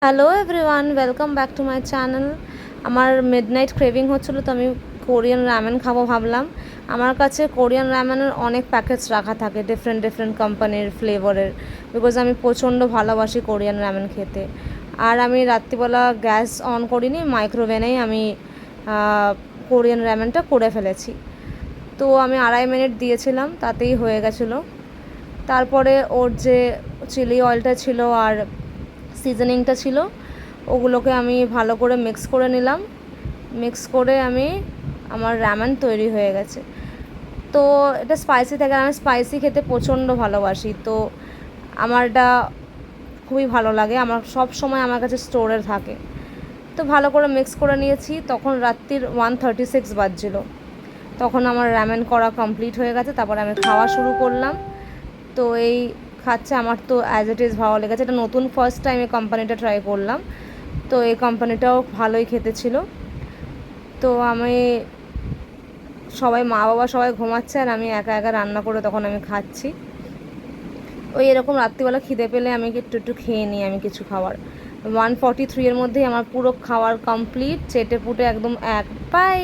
Hello everyone, welcome back to my channel. আমার midnight craving হচ্ছিলো, তো আমি কোরিয়ান র্যামেন খাবো ভাবলাম। আমার কাছে কোরিয়ান র্যামেনের অনেক প্যাকেটস রাখা থাকে ডিফারেন্ট ডিফারেন্ট কোম্পানির ফ্লেভারের, বিকজ আমি প্রচণ্ড ভালোবাসি কোরিয়ান র্যামেন খেতে। আর আমি রাত্রিবেলা গ্যাস অন করিনি, মাইক্রোওভেনেই আমি কোরিয়ান র্যামেনটা করে ফেলেছি। তো আমি 2.5 মিনিট দিয়েছিলাম, তাতেই হয়ে গেছিলো। তারপরে ওর যে চিলি অয়েলটা ছিল আর সিজনিংটা ছিল, ওগুলোকে আমি ভালো করে মিক্স করে নিলাম। মিক্স করে আমার র্যামেন তৈরি হয়ে গেছে। তো এটা স্পাইসি থাকে, আমি স্পাইসি খেতে প্রচণ্ড ভালোবাসি, তো আমার এটা খুবই ভালো লাগে। আমার সব সময় আমার কাছে স্টোরে থাকে। তো ভালো করে মিক্স করে নিয়েছি। তখন রাত্রির 1:36 বাজছিল। তখন আমার র্যামেন করা কমপ্লিট হয়ে গেছে। তারপর আমি খাওয়া শুরু করলাম। তো এই খাচ্ছে, আমার তো অ্যাজ ইট ইজ ভালো লেগেছে। এটা নতুন ফার্স্ট টাইম এই কোম্পানিটা ট্রাই করলাম, তো এই কোম্পানিটাও ভালোই খেতে ছিল। তো সবাই মা বাবা সবাই ঘুমাচ্ছে, আর আমি একা একা রান্না করে তখন আমি খাচ্ছি। ওই এরকম রাত্রিবেলা খিদে পেলে আমি একটু একটু খেয়ে নিই আমি কিছু খাবার। 1:43 এর মধ্যেই আমার পুরো খাওয়ার কমপ্লিট, চেটে পুটে একদম এক বাই।